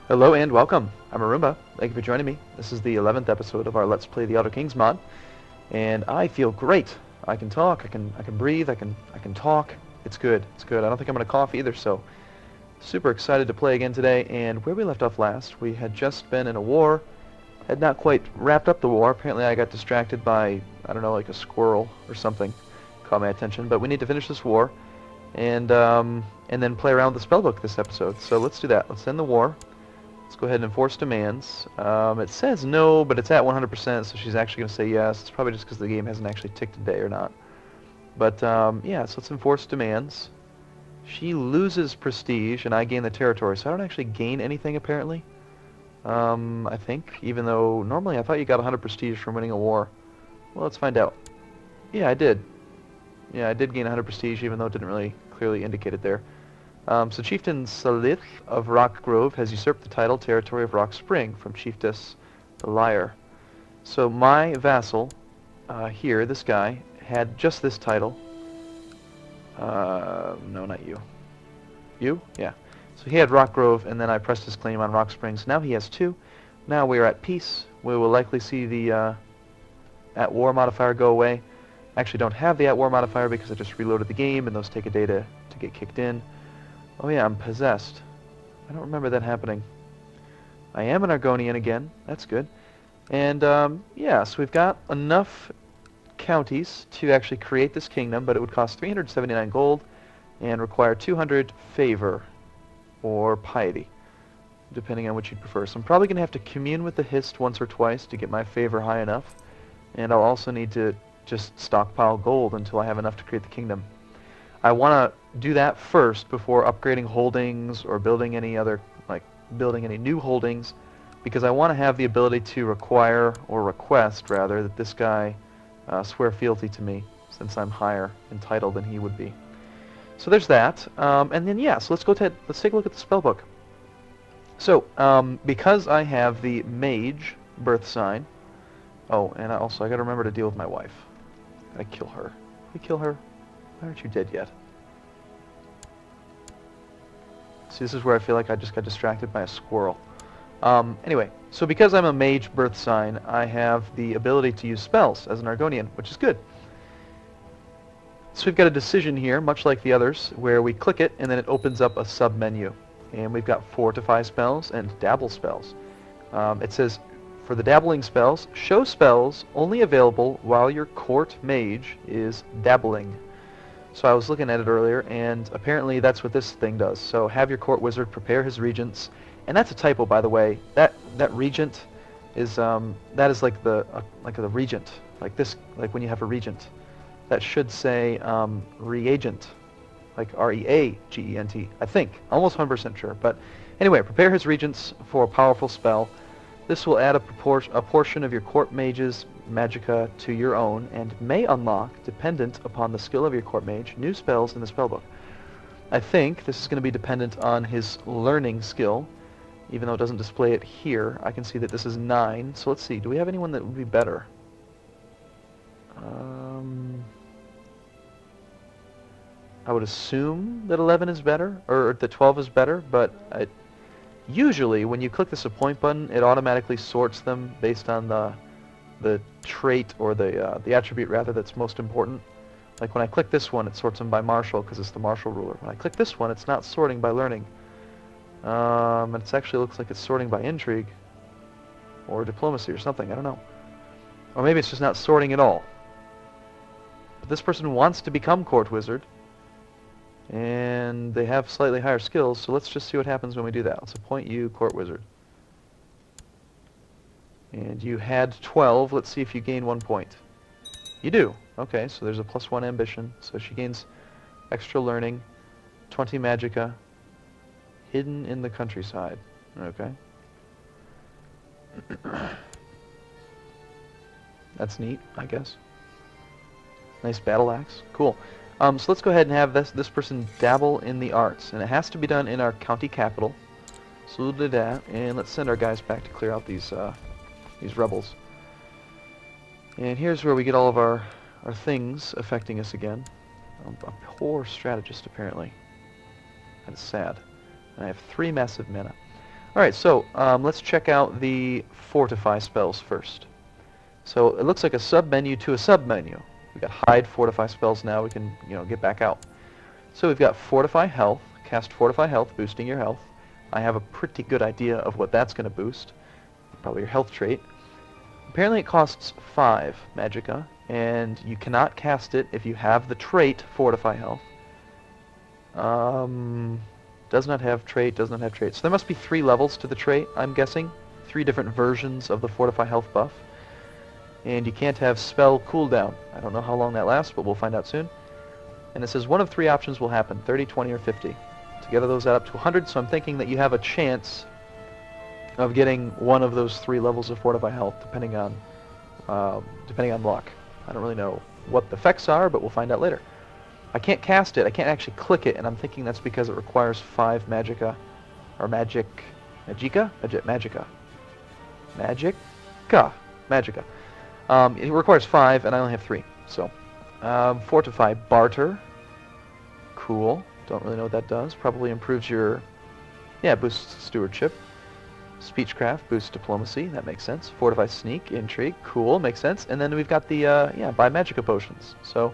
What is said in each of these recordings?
Hello and welcome. I'm Arumba. Thank you for joining me. This is the 11th episode of our Let's Play the Outer Kings mod, and I feel great. I can talk. I can breathe. I can talk. It's good. It's good. I don't think I'm gonna cough either. So, super excited to play again today. And where we left off last, we had just been in a war. Had not quite wrapped up the war. Apparently, I got distracted by like a squirrel or something. Caught my attention. But we need to finish this war, and then play around with the spellbook this episode. So let's do that. Let's end the war. Let's go ahead and enforce demands. It says no, but it's at 100%, so she's actually going to say yes. It's probably just because the game hasn't actually ticked a day or not. But, yeah, so let's enforce demands. She loses prestige, and I gain the territory, so I don't actually gain anything, apparently. I think, even though normally I thought you got 100 prestige from winning a war. Well, let's find out. Yeah, I did. Yeah, I did gain 100 prestige, even though it didn't really clearly indicate it there. So Chieftain Salith of Rock Grove has usurped the title territory of Rock Spring from Chieftess the Liar. So my vassal here, this guy, had just this title. No, not you. You? Yeah. So he had Rock Grove, and then I pressed his claim on Rock Springs. Now he has two. Now we are at peace. We will likely see the at war modifier go away. I actually don't have the at war modifier because I just reloaded the game, and those take a day to get kicked in. Oh yeah, I'm possessed. I don't remember that happening. I am an Argonian again. That's good. And, yeah, so we've got enough counties to actually create this kingdom, but it would cost 379 gold and require 200 favor or piety, depending on which you'd prefer. So I'm probably going to have to commune with the hist once or twice to get my favor high enough. And I'll also need to just stockpile gold until I have enough to create the kingdom. I want to do that first before upgrading holdings or building any other, building any new holdings, because I want to have the ability to require, or request rather, that this guy swear fealty to me, since I'm higher in title than he would be. So there's that, and then yeah, so let's take a look at the spellbook. So, because I have the mage birth sign, oh, and I got to remember to deal with my wife. I kill her. Did I kill her? Why aren't you dead yet? See, this is where I feel like I just got distracted by a squirrel. Anyway, so because I'm a mage birth sign, I have the ability to use spells as an Argonian, which is good. So we've got a decision here, much like the others, where we click it and then it opens up a sub-menu. And we've got fortify spells and dabble spells. It says, for the dabbling spells, show spells only available while your court mage is dabbling. So I was looking at it earlier, and apparently that's what this thing does. So have your court wizard prepare his regents, and that's a typo, by the way. That regent is that is like the regent, like when you have a regent. That should say reagent, like R-E-A-G-E-N-T. I think, almost 100% sure. But anyway, prepare his regents for a powerful spell. This will add a portion of your court mage's magicka to your own, and may unlock, dependent upon the skill of your court mage, new spells in the spellbook. I think this is going to be dependent on his learning skill, even though it doesn't display it here. I can see that this is 9, so let's see, do we have anyone that would be better? I would assume that 11 is better, or that 12 is better, but usually when you click this appoint button, it automatically sorts them based on the trait, or the attribute rather, that's most important. Like when I click this one, it sorts them by martial because it's the martial ruler. When I click this one, it's not sorting by learning. It actually looks like it's sorting by intrigue or diplomacy or something. I don't know. Or maybe it's just not sorting at all. But this person wants to become court wizard, and they have slightly higher skills. So let's just see what happens when we do that. Let's appoint you court wizard. And you had 12. Let's see if you gain 1 point. You do. Okay, so there's a +1 ambition. So she gains extra learning, 20 magicka, hidden in the countryside. Okay. That's neat, I guess. Nice battle axe. Cool. So let's go ahead and have this person dabble in the arts. And it has to be done in our county capital. So we'll do that. And let's send our guys back to clear out these rebels. And here's where we get all of our things affecting us again. I'm a poor strategist, apparently. That is sad. And I have 3 massive mana. Alright, so let's check out the Fortify spells first. So it looks like a sub-menu to a sub-menu. We've got hide, Fortify spells now, we can, get back out. So we've got Fortify Health, cast Fortify Health, boosting your health. I have a pretty good idea of what that's going to boost. Probably your health trait. Apparently it costs 5 magicka, and you cannot cast it if you have the trait Fortify Health. Does not have trait, does not have trait. So there must be 3 levels to the trait, I'm guessing. 3 different versions of the Fortify Health buff. And you can't have spell cooldown. I don't know how long that lasts, but we'll find out soon. And it says one of 3 options will happen, 30, 20, or 50. Together those add up to 100, so I'm thinking that you have a chance of getting one of those 3 levels of Fortify Health, depending on luck. I don't really know what the effects are, but we'll find out later. I can't cast it, I can't actually click it, and I'm thinking that's because it requires 5 magicka, or magicka? Magicka. It requires 5, and I only have 3, so. Fortify Barter. Cool. Don't really know what that does. Probably improves your... Yeah, boosts stewardship. Speechcraft boosts diplomacy. That makes sense. Fortify Sneak. Intrigue. Cool. Makes sense. And then we've got the, buy magicka potions. So,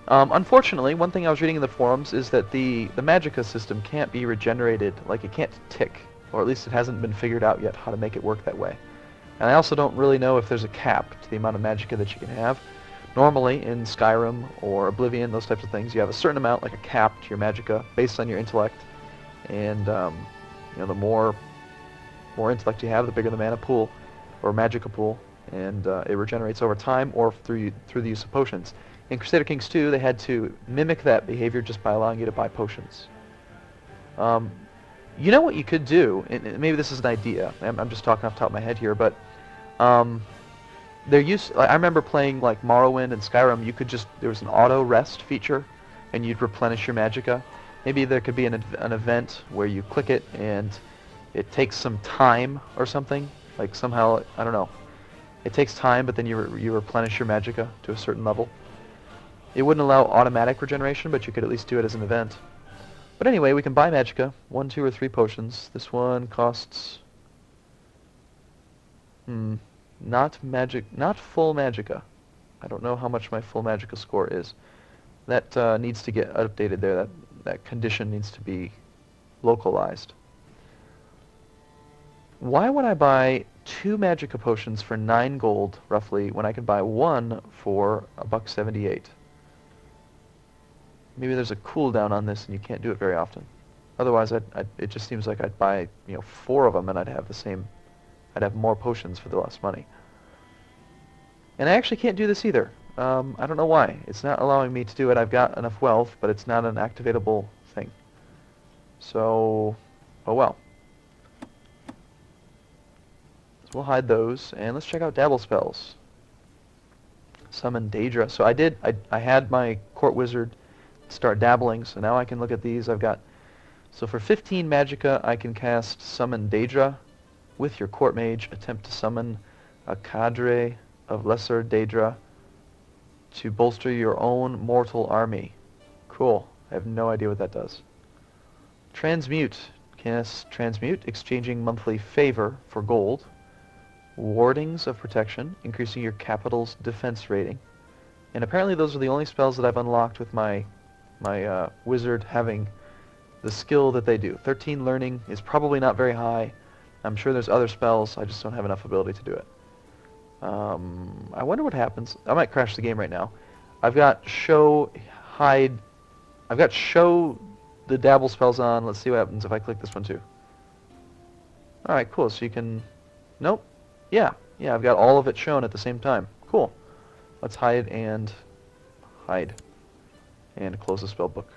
unfortunately, one thing I was reading in the forums is that the magicka system can't be regenerated. Like, it can't tick. Or at least it hasn't been figured out yet how to make it work that way. And I also don't really know if there's a cap to the amount of magicka that you can have. Normally, in Skyrim or Oblivion, those types of things, you have a certain amount, like a cap to your magicka, based on your intellect. And, the more intellect you have, the bigger the mana pool, or magicka pool, and it regenerates over time or through the use of potions. In Crusader Kings 2, they had to mimic that behavior just by allowing you to buy potions. You know what you could do, and maybe this is an idea, I'm just talking off the top of my head here, but I remember playing like Morrowind and Skyrim, there was an auto rest feature, and you'd replenish your magicka. Maybe there could be an event where you click it and it takes some time or something, like somehow, I don't know. It takes time, but then you replenish your magicka to a certain level. It wouldn't allow automatic regeneration, but you could at least do it as an event. But anyway, we can buy magicka, 1, 2, or 3 potions. This one costs... not full magicka. I don't know how much my full magicka score is. That needs to get updated there. That condition needs to be localized. Why would I buy 2 magicka potions for 9 gold, roughly, when I could buy 1 for $1.78? Maybe there's a cooldown on this and you can't do it very often. Otherwise, it just seems like I'd buy 4 of them and I'd have more potions for the less money. And I actually can't do this either. I don't know why. It's not allowing me to do it. I've got enough wealth, but it's not an activatable thing. So, oh well. So we'll hide those, and let's check out Dabble spells. Summon Daedra. So I had my Court Wizard start dabbling, so now I can look at these. So for 15 magicka, I can cast Summon Daedra. With your Court Mage, attempt to summon a cadre of Lesser Daedra to bolster your own mortal army. Cool. I have no idea what that does. Transmute. Cast Transmute, exchanging monthly favor for gold. Wardings of Protection, increasing your capital's defense rating. And apparently those are the only spells that I've unlocked with my wizard having the skill that they do. 13 learning is probably not very high. I'm sure there's other spells, I just don't have enough ability to do it. I wonder what happens. I might crash the game right now. I've got show, hide, I've got show the dabble spells on. Let's see what happens if I click this one too. Alright, cool, so you can, nope, yeah, I've got all of it shown at the same time. Cool. Let's hide and close the spell book.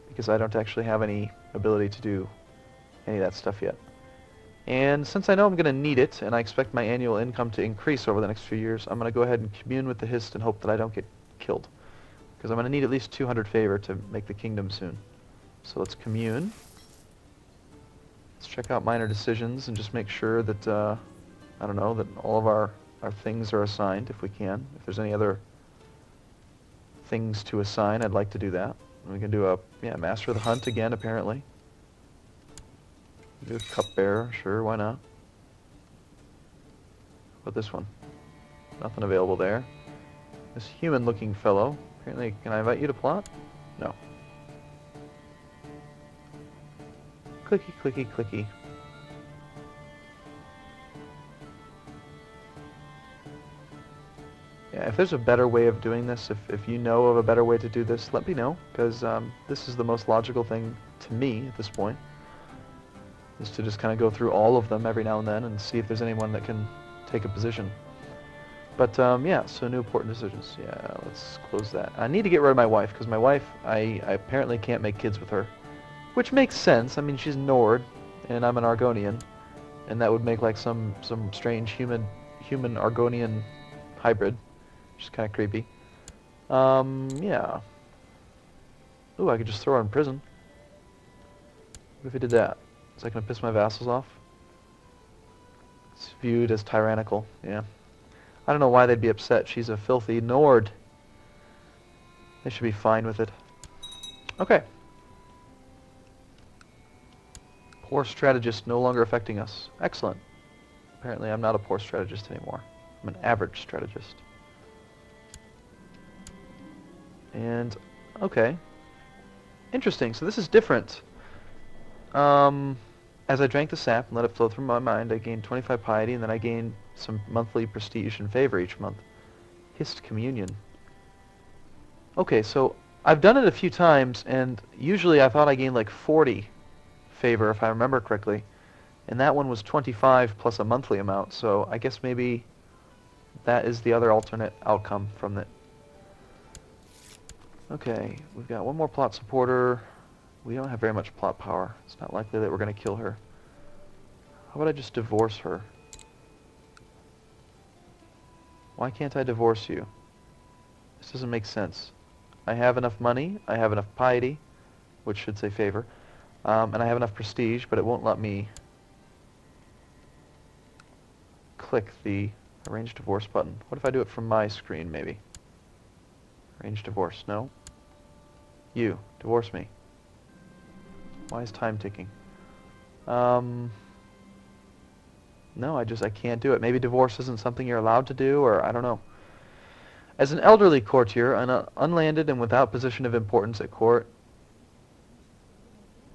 Because I don't actually have any ability to do any of that stuff yet. And since I know I'm going to need it, and I expect my annual income to increase over the next few years, I'm going to go ahead and commune with the hist and hope that I don't get killed. Because I'm going to need at least 200 favor to make the kingdom soon. So let's commune. Let's check out minor decisions and just make sure that, I don't know, that all of our things are assigned if we can. If there's any other things to assign, I'd like to do that. And we can do a, Master of the Hunt again, apparently. Do a cupbearer, sure, why not? What about this one? Nothing available there. This human-looking fellow. Apparently, can I invite you to plot? No. Clicky, clicky, clicky. Yeah, if there's a better way of doing this, if you know of a better way to do this, let me know, because this is the most logical thing to me at this point, is to just kind of go through all of them every now and then and see if there's anyone that can take a position. But yeah, so new important decisions. Yeah, let's close that. I need to get rid of my wife, because my wife, I apparently can't make kids with her, which makes sense. I mean, she's Nord, and I'm an Argonian, and that would make like some strange human Argonian hybrid. Which is kind of creepy. Yeah. Ooh, I could just throw her in prison. What if I did that? Is that going to piss my vassals off? It's viewed as tyrannical, yeah. I don't know why they'd be upset. She's a filthy Nord. They should be fine with it. Okay. Poor strategist no longer affecting us. Excellent. Apparently I'm not a poor strategist anymore. I'm an average strategist. And, okay. Interesting, so this is different. As I drank the sap and let it flow through my mind, I gained 25 piety, and then I gained some monthly prestige and favor each month. Hist Communion. Okay, so I've done it a few times, and usually I thought I gained like 40 favor, if I remember correctly. And that one was 25 plus a monthly amount, so I guess maybe that is the other alternate outcome from it. Okay, we've got one more plot supporter. We don't have very much plot power. It's not likely that we're going to kill her. How about I just divorce her? Why can't I divorce you? This doesn't make sense. I have enough money, I have enough piety, which should say favor, and I have enough prestige, but it won't let me click the arrange divorce button. What if I do it from my screen, maybe? Arrange divorce, no? You, divorce me. Why is time ticking? No, I can't do it. Maybe divorce isn't something you're allowed to do, or I don't know. As an elderly courtier, unlanded and without position of importance at court...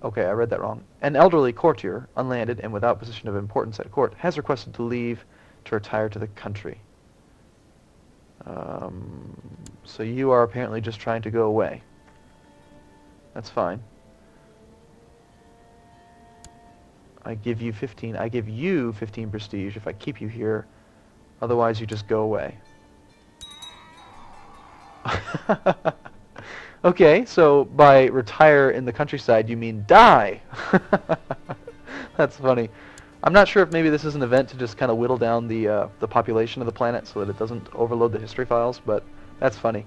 Okay, I read that wrong. An elderly courtier, unlanded and without position of importance at court, has requested to leave to retire to the country. So you are apparently just trying to go away. That's fine. I give you 15 prestige if I keep you here. Otherwise you just go away. Okay, so by retire in the countryside you mean die. That's funny. I'm not sure if maybe this is an event to just kind of whittle down the population of the planet so that it doesn't overload the history files, but that's funny.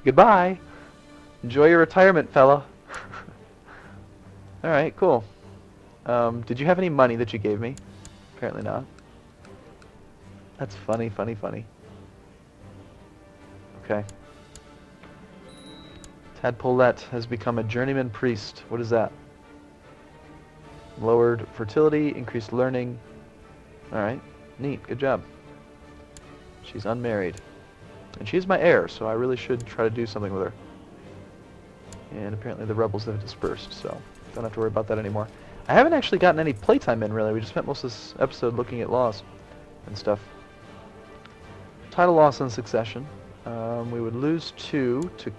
Goodbye. Enjoy your retirement, fella. Alright, cool. Did you have any money that you gave me? Apparently not. That's funny, funny, funny. Okay. Tadpolette has become a journeyman priest. What is that? Lowered fertility, increased learning. Alright, neat, good job. She's unmarried. And she's my heir, so I really should try to do something with her. And apparently the rebels have dispersed, so don't have to worry about that anymore. I haven't actually gotten any playtime in, really. We just spent most of this episode looking at laws and stuff. Title loss in succession. We would lose 2 to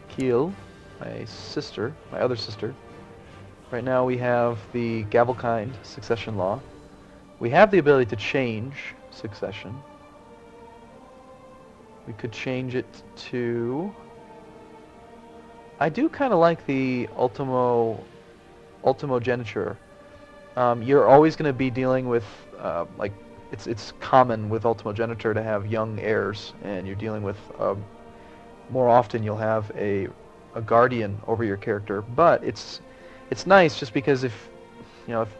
kill my sister, my other sister. Right now we have the Gavelkind succession law. We have the ability to change succession. We could change it to... I do kind of like the ultimogeniture. You're always going to be dealing with, like, it's common with ultimogeniture to have young heirs, and you're dealing with, more often you'll have a guardian over your character, but it's nice just because if, you know, if,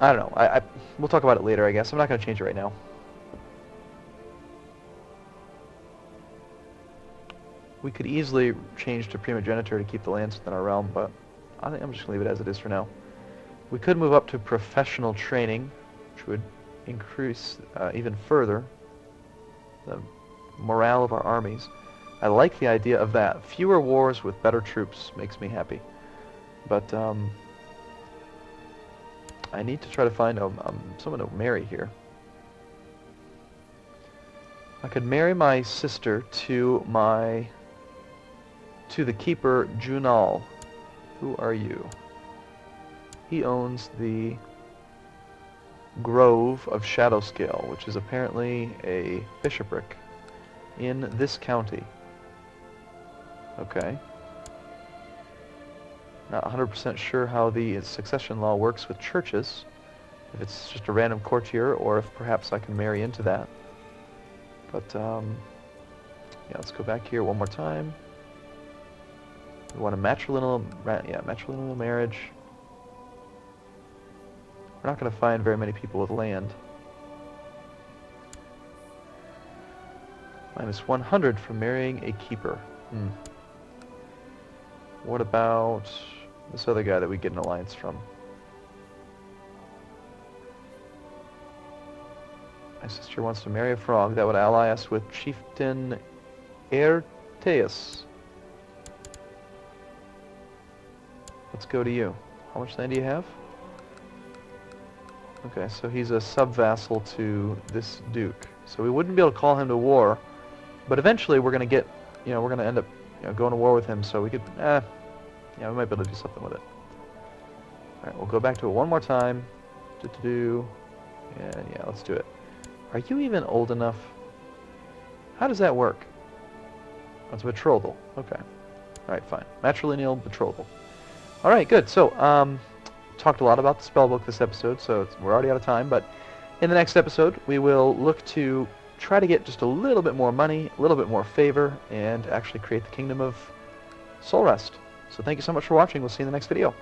I don't know, we'll talk about it later, I guess. I'm not going to change it right now. We could easily change to primogeniture to keep the lands within our realm, but I think I'm just going to leave it as it is for now. We could move up to professional training, which would increase even further the morale of our armies. I like the idea of that. Fewer wars with better troops makes me happy. But I need to try to find someone to marry here. I could marry my sister to the keeper Junal. Who are you? He owns the Grove of Shadowscale, which is apparently a bishopric in this county. Okay. Not 100% sure how the succession law works with churches, if it's just a random courtier or if perhaps I can marry into that. But yeah, let's go back here one more time. We want a matrilineal marriage. We're not going to find very many people with land. -100 for marrying a keeper. What about this other guy that we get an alliance from? My sister wants to marry a frog. That would ally us with Chieftain Airteus. Let's go to you. How much land do you have? Okay, so he's a sub-vassal to this duke. So we wouldn't be able to call him to war, but eventually we're going to get, we're going to end up going to war with him, so we could, we might be able to do something with it. Alright, we'll go back to it one more time. And yeah, let's do it. Are you even old enough? How does that work? Oh, it's a betrothal. Okay. Alright, fine. Matrilineal betrothal. Alright, good. So, talked a lot about the spellbook this episode, so we're already out of time, but in the next episode we will look to try to get just a little bit more money, a little bit more favor, and actually create the Kingdom of Soul Rest. So thank you so much for watching. We'll see you in the next video.